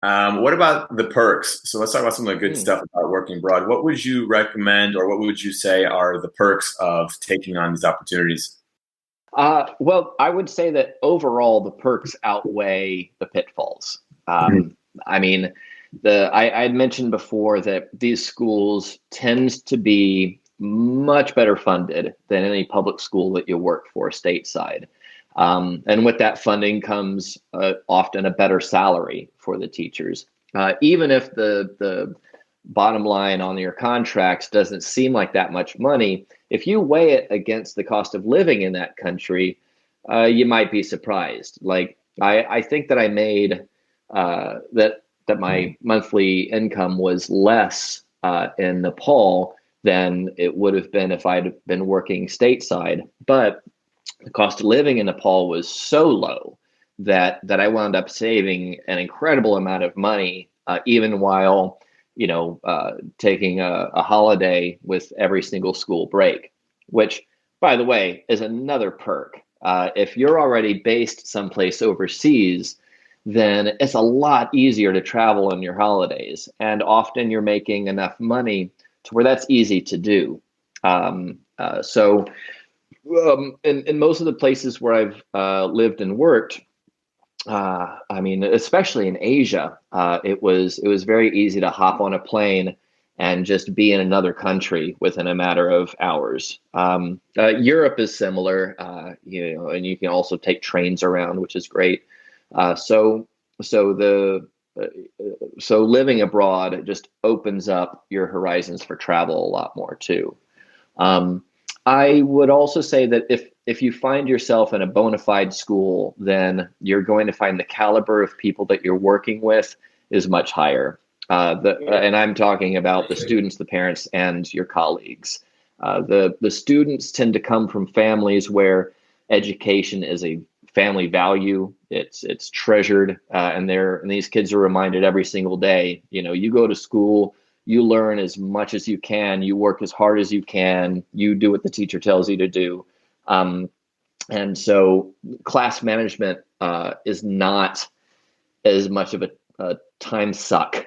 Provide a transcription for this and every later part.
What about the perks? So let's talk about some of the good Hmm. stuff about working abroad. What would you recommend, or what would you say are the perks of taking on these opportunities? Well, I would say that overall the perks outweigh the pitfalls. Mhm. I mean, I had mentioned before that these schools tend to be much better funded than any public school that you work for stateside. And with that funding comes often a better salary for the teachers. Even if the bottom line on your contracts doesn't seem like that much money, if you weigh it against the cost of living in that country, you might be surprised. Like I think that I made that my monthly income was less in Nepal than it would have been if I'd been working stateside. But the cost of living in Nepal was so low that I wound up saving an incredible amount of money, even while taking a holiday with every single school break, which, by the way, is another perk. If you're already based someplace overseas, then it's a lot easier to travel on your holidays, and often you're making enough money to where that's easy to do. So in most of the places where I've lived and worked, I mean, especially in Asia, it was very easy to hop on a plane and just be in another country within a matter of hours. Europe is similar, and you can also take trains around, which is great. Uh, so so the uh, so living abroad just opens up your horizons for travel a lot more too. Um, I would also say that if you find yourself in a bona fide school, then you're going to find the caliber of people that you're working with is much higher. And I'm talking about the students, the parents, and your colleagues. The students tend to come from families where education is a family value. It's treasured, and these kids are reminded every single day. You go to school, you learn as much as you can, you work as hard as you can, you do what the teacher tells you to do. Um, and so class management is not as much of a time suck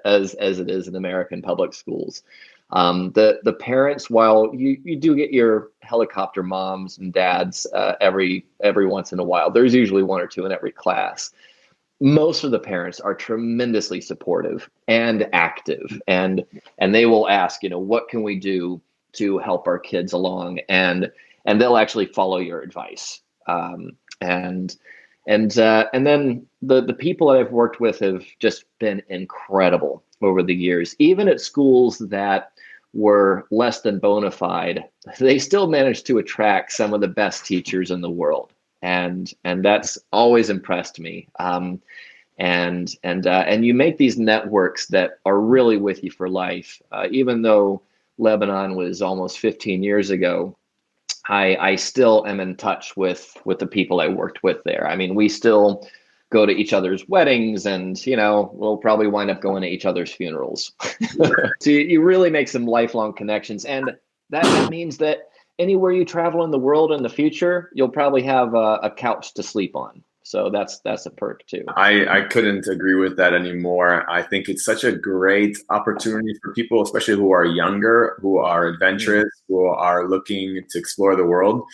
as it is in American public schools. The parents, while you do get your helicopter moms and dads every once in a while, there's usually one or two in every class. Most of the parents are tremendously supportive and active, and they will ask, what can we do to help our kids along, and they'll actually follow your advice. And then the people that I've worked with have just been incredible over the years. Even at schools that were less than bona fide, they still managed to attract some of the best teachers in the world, and that's always impressed me. And you make these networks that are really with you for life. Even though Lebanon was almost 15 years ago, I still am in touch with the people I worked with there. I mean, we still go to each other's weddings, and we'll probably wind up going to each other's funerals. So you really make some lifelong connections, and that means that anywhere you travel in the world in the future, you'll probably have a couch to sleep on. So that's a perk too. I couldn't agree with that anymore. I think it's such a great opportunity for people, especially who are younger, who are Mm. adventurous, who are looking to explore the world.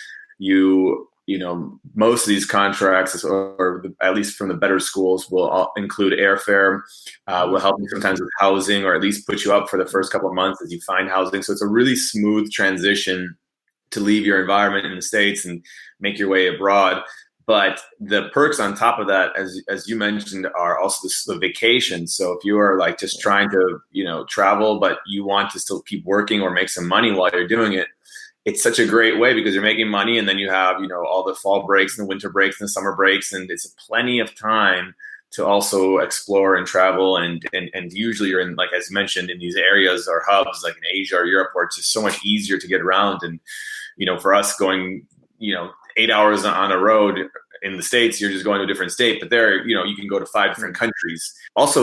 Most of these contracts, or at least from the better schools, will all include airfare, will help you Mhm. sometimes with housing, or at least put you up for the first couple of months as you find housing. So it's a really smooth transition to leave your environment in the States and make your way abroad. But the perks on top of that, as you mentioned, are also the vacation. So if you are like just trying to travel, but you want to still keep working or make some money while you're doing it, it's such a great way because you're making money, and then you have all the fall breaks and the winter breaks and the summer breaks, and it's plenty of time to also explore and travel. And usually you're in, like as mentioned, in these areas or hubs like in Asia or Europe, where it's just so much easier to get around. And for us going 8 hours on a road in the States, you're just going to a different state, but there you can go to five different countries. Also,